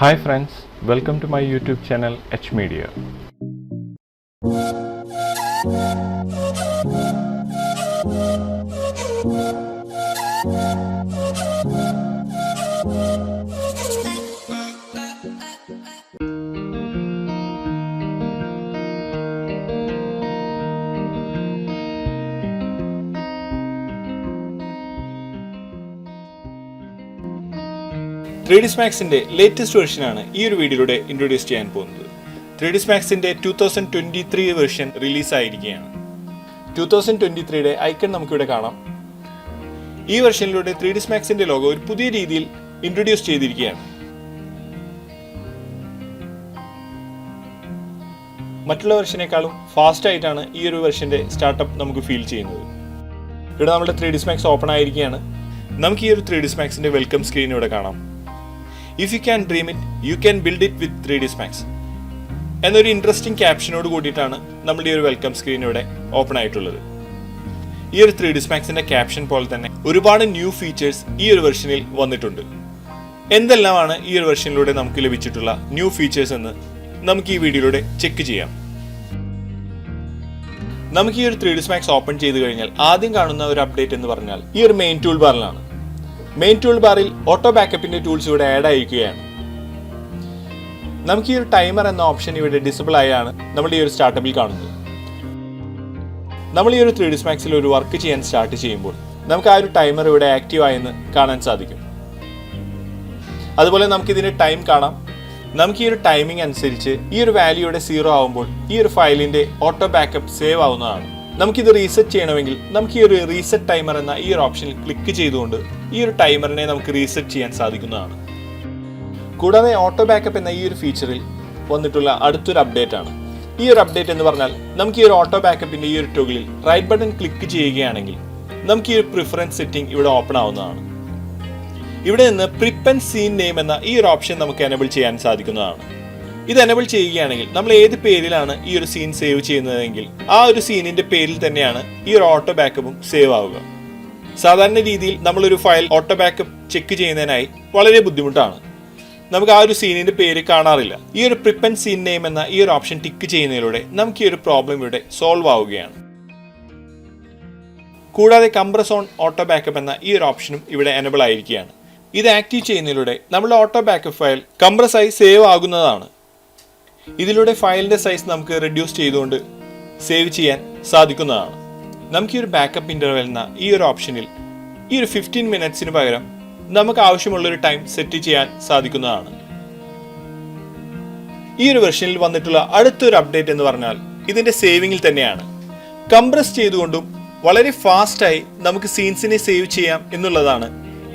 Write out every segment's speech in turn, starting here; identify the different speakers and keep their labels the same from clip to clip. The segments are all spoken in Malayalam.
Speaker 1: Hi friends, welcome to my YouTube channel H Media.
Speaker 2: 3ds Maxന്റെ ലേറ്റസ്റ്റ് വെർഷനാണ് ഈ ഒരു വീഡിയോയിലൂടെ ഇൻട്രൊഡ്യൂസ് ചെയ്യാൻ പോകുന്നത്. 3ds Maxന്റെ 2023 വെർഷൻ റിലീസ് ആയിരിക്കുകയാണ്. 2023യുടെ ഐക്കൺ നമുക്കിവിടെ കാണാം. ഈ വെർഷനിലൂടെ 3ds Maxന്റെ ലോഗോ ഒരു പുതിയ രീതിയിൽ ഇൻട്രൊഡ്യൂസ് ചെയ്തിരിക്കുകയാണ്. മറ്റുള്ള വെർഷനേക്കാളും ഫാസ്റ്റ് ആയിട്ടാണ് ഈ ഒരു വെർഷന്റെ സ്റ്റാർട്ടപ്പ് നമുക്ക് ഫീൽ ചെയ്യുന്നത്. ഇവിടെ നമ്മുടെ 3ds Max ഓപ്പൺ ആയിരിക്കുകയാണ്. നമുക്ക് ഈ ഒരു 3ds Maxന്റെ വെൽക്കം സ്ക്രീൻ ഇവിടെ കാണാം. If you can dream it, you can build it with 3ds Max. എന്നൊരു ഇൻട്രസ്റ്റിംഗ് ക്യാപ്ഷനോട് കൂടിയിട്ടാണ് നമ്മുടെ ഈ ഒരു വെൽക്കം സ്ക്രീൻ ഇവിടെ ഓപ്പൺ ആയിട്ടുള്ളത്. ഈ ഒരു 3ds Maxന്റെ ക്യാപ്ഷൻ പോലെ തന്നെ ഒരുപാട് ന്യൂ ഫീച്ചേഴ്സ് ഈ ഒരു വെർഷനിൽ വന്നിട്ടുണ്ട്. എന്തെല്ലാമാണ് ഈ ഒരു വെർഷനിലൂടെ നമുക്ക് ലഭിച്ചിട്ടുള്ള ന്യൂ ഫീച്ചേഴ്സ് എന്ന് നമുക്ക് ഈ വീഡിയോയിലൂടെ ചെക്ക് ചെയ്യാം. നമുക്ക് ഈ ഒരു 3ds Max ഓപ്പൺ ചെയ്ത് കഴിഞ്ഞാൽ ആദ്യം കാണുന്ന ഒരു അപ്ഡേറ്റ് എന്ന് പറഞ്ഞാൽ ഈ ഒരു മെയിൻ ടൂൾ ബാറിലാണ്. മെയിൻ ടൂൾ ബാറിൽ ഓട്ടോ ബാക്കപ്പിന്റെ ടൂൾസ് ഇവിടെ ആഡ് ആയിരിക്കുകയാണ്. നമുക്ക് ഈ ഒരു ടൈമർ എന്ന ഓപ്ഷൻ ഇവിടെ ഡിസബിൾ ആയാണ് നമ്മൾ ഈ ഒരു സ്റ്റാർട്ടപ്പിൽ കാണുന്നത്. നമ്മൾ ഈ ഒരു 3ds Maxൽ ഒരു വർക്ക് ചെയ്യാൻ സ്റ്റാർട്ട് ചെയ്യുമ്പോൾ നമുക്ക് ആ ഒരു ടൈമർ ഇവിടെ ആക്റ്റീവ് ആയെന്ന് കാണാൻ സാധിക്കും. അതുപോലെ നമുക്ക് ഇതിന്റെ ടൈം കാണാം. നമുക്ക് ഈ ഒരു ടൈമിംഗ് അനുസരിച്ച് ഈ ഒരു വാല്യൂ ഇവിടെ 0 ആവുമ്പോൾ ഈ ഒരു ഫയലിന്റെ ഓട്ടോ ബാക്കപ്പ് സേവ് ആവുന്നതാണ്. നമുക്കിത് റീസെറ്റ് ചെയ്യണമെങ്കിൽ നമുക്ക് ഈ ഒരു റീസെറ്റ് ടൈമർ എന്ന ഈ ഒരു ഓപ്ഷനിൽ ക്ലിക്ക് ചെയ്തുകൊണ്ട് ഈ ഒരു ടൈമറിനെ നമുക്ക് റീസെറ്റ് ചെയ്യാൻ സാധിക്കുന്നതാണ്. കൂടാതെ ഓട്ടോ ബാക്കപ്പ് എന്ന ഈ ഒരു ഫീച്ചറിൽ വന്നിട്ടുള്ള അടുത്തൊരു അപ്ഡേറ്റ് ആണ്. ഈ ഒരു അപ്ഡേറ്റ് എന്ന് പറഞ്ഞാൽ നമുക്ക് ഈ ഒരു ഓട്ടോ ബാക്കപ്പിന്റെ ഈ ഒരു ടോഗിളിൽ റൈറ്റ് ബട്ടൺ ക്ലിക്ക് ചെയ്യുകയാണെങ്കിൽ നമുക്ക് ഈ ഒരു പ്രിഫറൻസ് സെറ്റിംഗ് ഇവിടെ ഓപ്പൺ ആവുന്നതാണ്. ഇവിടെ നിന്ന് പ്രിപ്പ് ആൻഡ് സീൻ നെയിം എന്ന ഈ ഒരു ഓപ്ഷൻ നമുക്ക് എനേബിൾ ചെയ്യാൻ സാധിക്കുന്നതാണ്. ഇത് എനേബിൾ ചെയ്യുകയാണെങ്കിൽ നമ്മൾ ഏത് പേരിലാണ് ഈ ഒരു സീൻ സേവ് ചെയ്യുന്നതെങ്കിൽ ആ ഒരു സീനിന്റെ പേരിൽ തന്നെയാണ് ഈ ഒരു ഓട്ടോ ബാക്കപ്പും സേവ് ആവുക. സാധാരണ രീതിയിൽ നമ്മളൊരു ഫയൽ ഓട്ടോ ബാക്കപ്പ് ചെക്ക് ചെയ്യുന്നതിനായി വളരെ ബുദ്ധിമുട്ടാണ്. നമുക്ക് ആ ഒരു സീനിന്റെ പേര് കാണാറില്ല. ഈ ഒരു പ്രിപ്പ് ആൻഡ് സീൻ നെയിം എന്ന ഈ ഒരു ഓപ്ഷൻ ടിക്ക് ചെയ്യുന്നതിലൂടെ നമുക്ക് ഈ ഒരു പ്രോബ്ലം ഇവിടെ സോൾവ് ആവുകയാണ്. കൂടാതെ കംപ്രസ് ഓൺ ഓട്ടോ ബാക്കപ്പ് എന്ന ഈ ഒരു ഓപ്ഷനും ഇവിടെ എനേബിൾ ആയിരിക്കുകയാണ്. ഇത് ആക്റ്റീവ് ചെയ്യുന്നതിലൂടെ നമ്മുടെ ഓട്ടോ ബാക്കപ്പ് ഫയൽ കംപ്രസ് ആയി സേവ് ആകുന്നതാണ്. ഇതിലൂടെ ഫയലിന്റെ സൈസ് നമുക്ക് റെഡ്യൂസ് ചെയ്തുകൊണ്ട് സേവ് ചെയ്യാൻ സാധിക്കുന്നതാണ്. നമുക്ക് ഈ ഒരു ബാക്കപ്പ് ഇന്റർവെൽ എന്ന ഈ ഒരു ഓപ്ഷനിൽ ഈ ഒരു 15 മിനിറ്റ്സിന് പകരം നമുക്ക് ആവശ്യമുള്ളൊരു ടൈം സെറ്റ് ചെയ്യാൻ സാധിക്കുന്നതാണ്. ഈ ഒരു വെർഷനിൽ വന്നിട്ടുള്ള അടുത്തൊരു അപ്ഡേറ്റ് എന്ന് പറഞ്ഞാൽ ഇതിന്റെ സേവിങ്ങിൽ തന്നെയാണ്. കംപ്രസ് ചെയ്തുകൊണ്ടും വളരെ ഫാസ്റ്റായി നമുക്ക് സീൻസിനെ സേവ് ചെയ്യാം എന്നുള്ളതാണ്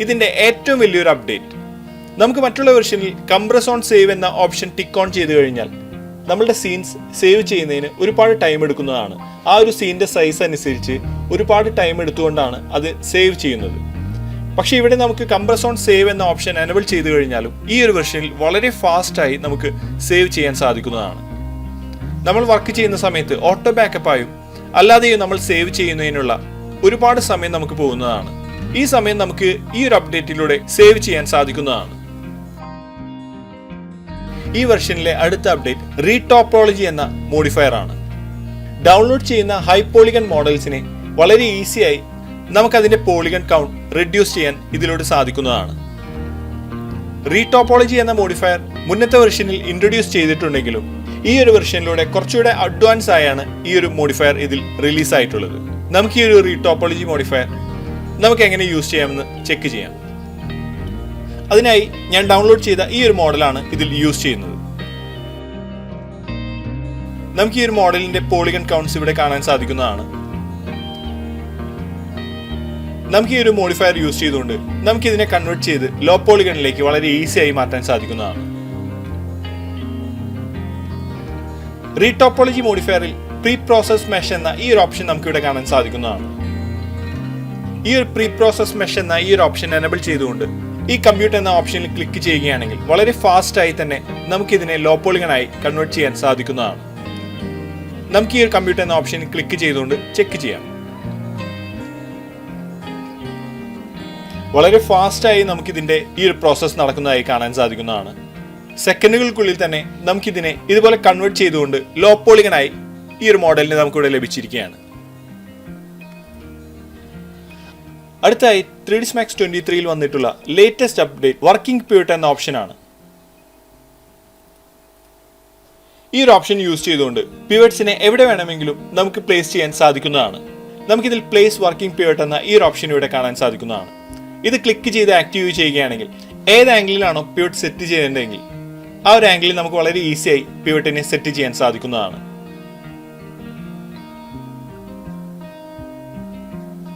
Speaker 2: ഇതിന്റെ ഏറ്റവും വലിയൊരു അപ്ഡേറ്റ്. നമുക്ക് മറ്റുള്ള വെർഷനിൽ കംപ്രസ് ഓൺ സേവ് എന്ന ഓപ്ഷൻ ടിക്ക് ഓൺ ചെയ്ത് കഴിഞ്ഞാൽ നമ്മളുടെ സീൻസ് സേവ് ചെയ്യുന്നതിന് ഒരുപാട് ടൈം എടുക്കുന്നതാണ്. ആ ഒരു സീനിന്റെ സൈസ് അനുസരിച്ച് ഒരുപാട് ടൈം എടുത്തുകൊണ്ടാണ് അത് സേവ് ചെയ്യുന്നത്. പക്ഷേ ഇവിടെ നമുക്ക് കംപ്രസ് ഓൺ സേവ് എന്ന ഓപ്ഷൻ എനേബിൾ ചെയ്ത് കഴിഞ്ഞാലും ഈ ഒരു വെർഷനിൽ വളരെ ഫാസ്റ്റായി നമുക്ക് സേവ് ചെയ്യാൻ സാധിക്കുന്നതാണ്. നമ്മൾ വർക്ക് ചെയ്യുന്ന സമയത്ത് ഓട്ടോ ബാക്കപ്പായും അല്ലാതെയും നമ്മൾ സേവ് ചെയ്യുന്നതിനുള്ള ഒരുപാട് സമയം നമുക്ക് പോകുന്നതാണ്. ഈ സമയം നമുക്ക് ഈ ഒരു അപ്ഡേറ്റിലൂടെ സേവ് ചെയ്യാൻ സാധിക്കുന്നതാണ്. ഈ വെർഷനിലെ അടുത്ത അപ്ഡേറ്റ് റീടോപ്പോളജി എന്ന മോഡിഫയർ ആണ്. ഡൗൺലോഡ് ചെയ്യുന്ന ഹൈ പോളിഗൺ മോഡൽസിനെ വളരെ ഈസിയായി നമുക്കതിന്റെ പോളിഗൺ കൗണ്ട് റെഡ്യൂസ് ചെയ്യാൻ ഇതിലൂടെ സാധിക്കുന്നതാണ്. റീടോപ്പോളജി എന്ന മോഡിഫയർ മുന്നത്തെ വെർഷനിൽ ഇൻട്രൊഡ്യൂസ് ചെയ്തിട്ടുണ്ടെങ്കിലും ഈ ഒരു വെർഷനിലൂടെ കുറച്ചുകൂടെ അഡ്വാൻസ് ആയാണ് ഈ ഒരു മോഡിഫയർ ഇതിൽ റിലീസ് ആയിട്ടുള്ളത്. നമുക്ക് ഈ ഒരു റീടോപ്പോളജി മോഡിഫയർ നമുക്ക് എങ്ങനെ യൂസ് ചെയ്യാമെന്ന് ചെക്ക് ചെയ്യാം. അതിനായി ഞാൻ ഡൗൺലോഡ് ചെയ്ത ഈ ഒരു മോഡലാണ് ഇതിൽ യൂസ് ചെയ്യുന്നത്. നമുക്ക് ഈ ഒരു മോഡലിന്റെ പോളിഗൺ കൗണ്ട്സ് ഇവിടെ കാണാൻ സാധിക്കുന്നതാണ്. നമുക്ക് ഈ ഒരു മോഡിഫയർ യൂസ് ചെയ്തുകൊണ്ട് നമുക്ക് ഇതിനെ കൺവേർട്ട് ചെയ്ത് ലോ പോളിഗണിലേക്ക് വളരെ ഈസിയായി മാറ്റാൻ സാധിക്കുന്നതാണ്. റീടോപ്പോളജി മോഡിഫയറിൽ പ്രീ പ്രോസസ് മെഷ് എന്ന ഈ ഒരു ഓപ്ഷൻ നമുക്ക് ഇവിടെ കാണാൻ സാധിക്കുന്നതാണ്. ഈ ഒരു പ്രീ പ്രോസസ് മെഷ് എന്ന ഈ ഒരു ഓപ്ഷൻ എനേബിൾ ചെയ്തുകൊണ്ട് ഈ കമ്പ്യൂട്ടർ എന്ന ഓപ്ഷനിൽ ക്ലിക്ക് ചെയ്യുകയാണെങ്കിൽ വളരെ ഫാസ്റ്റായി തന്നെ നമുക്ക് ഇതിനെ ലോ പോളിഗണായി കൺവേർട്ട് ചെയ്യാൻ സാധിക്കുന്നതാണ്. നമുക്ക് ഈ ഒരു കമ്പ്യൂട്ടർ എന്ന ഓപ്ഷനിൽ ക്ലിക്ക് ചെയ്തുകൊണ്ട് ചെക്ക് ചെയ്യാം. വളരെ ഫാസ്റ്റായി നമുക്കിതിൻ്റെ ഈ ഒരു പ്രോസസ്സ് നടക്കുന്നതായി കാണാൻ സാധിക്കുന്നതാണ്. സെക്കൻഡുകൾക്കുള്ളിൽ തന്നെ നമുക്കിതിനെ ഇതുപോലെ കൺവേർട്ട് ചെയ്തുകൊണ്ട് ലോ പോളിഗണായി ഈ ഒരു മോഡലിന് നമുക്കിവിടെ ലഭിച്ചിരിക്കുകയാണ്. അടുത്തായി 3ds Max 23 വന്നിട്ടുള്ള ലേറ്റസ്റ്റ് അപ്ഡേറ്റ് വർക്കിംഗ് പിവറ്റ് എന്ന ഓപ്ഷനാണ്. ഈ ഒരു ഓപ്ഷൻ യൂസ് ചെയ്തുകൊണ്ട് പിവറ്റ്സിനെ എവിടെ വേണമെങ്കിലും നമുക്ക് പ്ലേസ് ചെയ്യാൻ സാധിക്കുന്നതാണ്. നമുക്കിതിൽ പ്ലേസ് വർക്കിംഗ് പിവറ്റ് എന്ന ഈ ഒരു ഓപ്ഷൻ ഇവിടെ കാണാൻ സാധിക്കുന്നതാണ്. ഇത് ക്ലിക്ക് ചെയ്ത് ആക്റ്റീവ് ചെയ്യുകയാണെങ്കിൽ ഏത് ആംഗിളിലാണോ പിവറ്റ് സെറ്റ് ചെയ്യേണ്ടതെങ്കിൽ ആ ഒരു ആംഗിളിൽ നമുക്ക് വളരെ ഈസിയായി പിവറ്റിനെ സെറ്റ് ചെയ്യാൻ സാധിക്കുന്നതാണ്.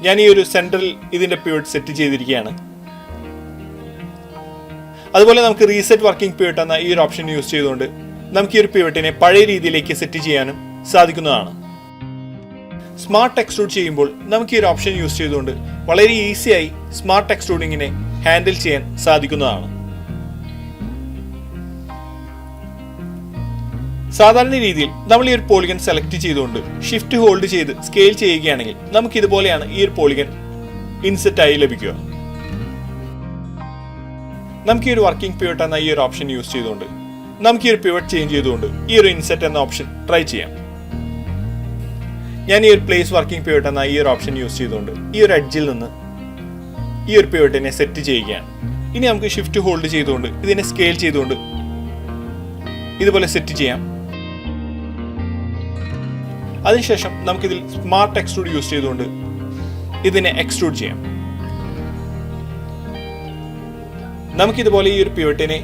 Speaker 2: ഞാൻ ഈ ഒരു സെന്ററിൽ ഇതിന്റെ പിവറ്റ് സെറ്റ് ചെയ്തിരിക്കുകയാണ്. അതുപോലെ നമുക്ക് റീസെറ്റ് വർക്കിംഗ് പിവറ്റ് എന്ന ഈ ഒരു ഓപ്ഷൻ യൂസ് ചെയ്തുകൊണ്ട് നമുക്ക് ഈ ഒരു പിവറ്റിനെ പഴയ രീതിയിലേക്ക് സെറ്റ് ചെയ്യാനും സാധിക്കുന്നതാണ്. സ്മാർട്ട് എക്സ്ട്രൂഡ് ചെയ്യുമ്പോൾ നമുക്ക് ഈ ഒരു ഓപ്ഷൻ യൂസ് ചെയ്തുകൊണ്ട് വളരെ ഈസിയായി സ്മാർട്ട് എക്സ്ട്രൂഡിങ്ങിനെ ഹാൻഡിൽ ചെയ്യാൻ സാധിക്കുന്നതാണ്. സാധാരണ രീതിയിൽ നമ്മൾ ഈ ഒരു പോളിഗൺ സെലക്ട് ചെയ്തുകൊണ്ട് ഷിഫ്റ്റ് ഹോൾഡ് ചെയ്ത് സ്കെയിൽ ചെയ്യുകയാണെങ്കിൽ നമുക്ക് ഇതുപോലെയാണ് ഈ ഒരു പോളിഗൺ ഇൻസെറ്റ് ആയി ലഭിക്കുക. നമുക്ക് ഈ ഒരു വർക്കിംഗ് പിവറ്റ് എന്ന ഈ ഒരു ഓപ്ഷൻ യൂസ് ചെയ്തുകൊണ്ട് നമുക്ക് ഈ ഒരു പിവറ്റ് ചേഞ്ച് ചെയ്തുകൊണ്ട് ഈ ഒരു ഇൻസെറ്റ് എന്ന ഓപ്ഷൻ ട്രൈ ചെയ്യാം. ഞാൻ ഈ ഒരു പ്ലേസ് വർക്കിംഗ് പിവറ്റ് എന്ന ഈ ഒരു ഓപ്ഷൻ യൂസ് ചെയ്തുകൊണ്ട് ഈ ഒരു എഡ്ജിൽ നിന്ന് ഈ ഒരു പിവറ്റിനെ സെറ്റ് ചെയ്യുകയാണ്. ഇനി നമുക്ക് ഷിഫ്റ്റ് ഹോൾഡ് ചെയ്തുകൊണ്ട് ഇതിനെ സ്കെയിൽ ചെയ്തുകൊണ്ട് ഇതുപോലെ സെറ്റ് ചെയ്യാം. അതിനുശേഷം നമുക്കിതിൽ സ്മാർട്ട് എക്സ്ട്രൂഡ് യൂസ് ചെയ്തുകൊണ്ട് ഇതിനെ എക്സ്ട്രൂഡ് ചെയ്യാം. നമുക്കിതുപോലെ ഈ ഒരു പിവറ്റിനെ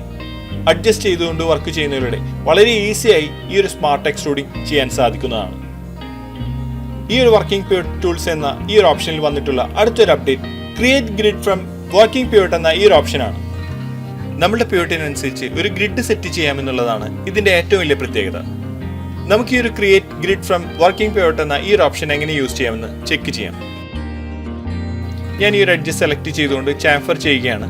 Speaker 2: അഡ്ജസ്റ്റ് ചെയ്തുകൊണ്ട് വർക്ക് ചെയ്യുന്നതിലൂടെ വളരെ ഈസിയായി ഈ ഒരു സ്മാർട്ട് എക്സ്ട്രൂഡിംഗ് ചെയ്യാൻ സാധിക്കുന്നതാണ്. ഈ ഒരു വർക്കിംഗ് പിവറ്റ് ടൂൾസ് എന്ന ഈ ഒരു ഓപ്ഷനിൽ വന്നിട്ടുള്ള അടുത്തൊരു update create grid from working pivot എന്ന ഈ ഒരു ഓപ്ഷനാണ്. നമ്മുടെ പിവറ്റിനനുസരിച്ച് ഒരു ഗ്രിഡ് സെറ്റ് ചെയ്യാമെന്നുള്ളതാണ് ഇതിന്റെ ഏറ്റവും വലിയ പ്രത്യേകത. നമുക്ക് ഈ ഒരു create grid from working pivot എന്ന ഈ ഒരു ഓപ്ഷൻ എങ്ങനെ യൂസ് ചെയ്യാമെന്ന് ചെക്ക് ചെയ്യാം. ഞാൻ ഈ ഒരു എഡ്ജ് സെലക്ട് ചെയ്തുകൊണ്ട് ചാംഫർ ചെയ്യുകയാണ്.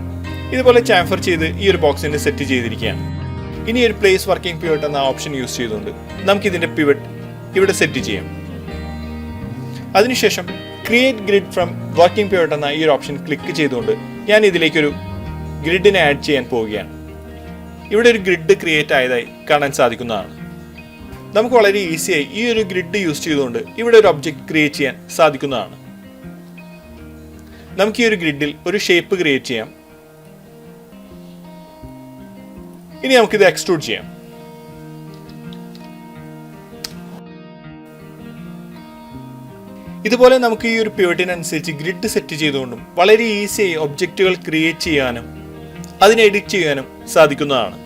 Speaker 2: ഇതുപോലെ ചാംഫർ ചെയ്ത് ഈ ഒരു ബോക്സിനെ സെറ്റ് ചെയ്തിരിക്കുകയാണ്. ഇനി ഒരു പ്ലേസ് വർക്കിംഗ് പിവറ്റ് എന്ന ഓപ്ഷൻ യൂസ് ചെയ്തുകൊണ്ട് നമുക്ക് ഇതിന്റെ പിവറ്റ് ഇവിടെ സെറ്റ് ചെയ്യാം. അതിനുശേഷം create grid from working pivot എന്ന ഈ ഒരു ഓപ്ഷൻ ക്ലിക്ക് ചെയ്തുകൊണ്ട് ഞാൻ ഇതിലേക്കൊരു ഗ്രിഡിനെ ആഡ് ചെയ്യാൻ പോവുകയാണ്. ഇവിടെ ഒരു ഗ്രിഡ് ക്രിയേറ്റ് ആയതായി കാണാൻ സാധിക്കുന്നതാണ്. നമുക്ക് വളരെ ഈസിയായി ഈ ഒരു ഗ്രിഡ് യൂസ് ചെയ്തുകൊണ്ട് ഇവിടെ ഒരു ഒബ്ജക്റ്റ് ക്രിയേറ്റ് ചെയ്യാൻ സാധിക്കുന്നതാണ്. നമുക്ക് ഈ ഒരു ഗ്രിഡിൽ ഒരു ഷേപ്പ് ക്രിയേറ്റ് ചെയ്യാം. ഇനി നമുക്കിത് എക്സ്ട്രൂഡ് ചെയ്യാം. ഇതുപോലെ നമുക്ക് ഈ ഒരു പിവറ്റിനനുസരിച്ച് ഗ്രിഡ് സെറ്റ് ചെയ്തുകൊണ്ടും വളരെ ഈസിയായി ഒബ്ജക്റ്റുകൾ ക്രിയേറ്റ് ചെയ്യാനും അതിനെ എഡിറ്റ് ചെയ്യാനും സാധിക്കുന്നതാണ്.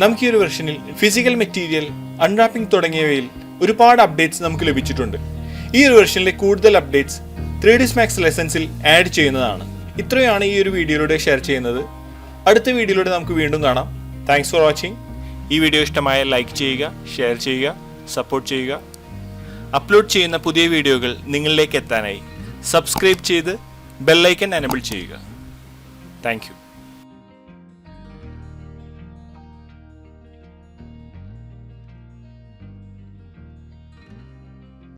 Speaker 2: നമുക്ക് ഈ ഒരു വെർഷനിൽ ഫിസിക്കൽ മെറ്റീരിയൽ, അൺറാപ്പിംഗ് തുടങ്ങിയവയിൽ ഒരുപാട് അപ്ഡേറ്റ്സ് നമുക്ക് ലഭിച്ചിട്ടുണ്ട്. ഈ ഒരു വെർഷനിലെ കൂടുതൽ അപ്ഡേറ്റ്സ് 3ds Max ലെസൺസിൽ ആഡ് ചെയ്യുന്നതാണ്. ഇത്രയാണ് ഈ ഒരു വീഡിയോയിലൂടെ ഷെയർ ചെയ്യുന്നത്. അടുത്ത വീഡിയോയിലൂടെ നമുക്ക് വീണ്ടും കാണാം. Thanks for watching. ഈ വീഡിയോ ഇഷ്ടമായ ലൈക്ക് ചെയ്യുക, ഷെയർ ചെയ്യുക, സപ്പോർട്ട് ചെയ്യുക. അപ്ലോഡ് ചെയ്യുന്ന പുതിയ വീഡിയോകൾ നിങ്ങളിലേക്ക് എത്താനായി സബ്സ്ക്രൈബ് ചെയ്ത് ബെൽ ഐക്കൺ എനേബിൾ ചെയ്യുക. Thank you.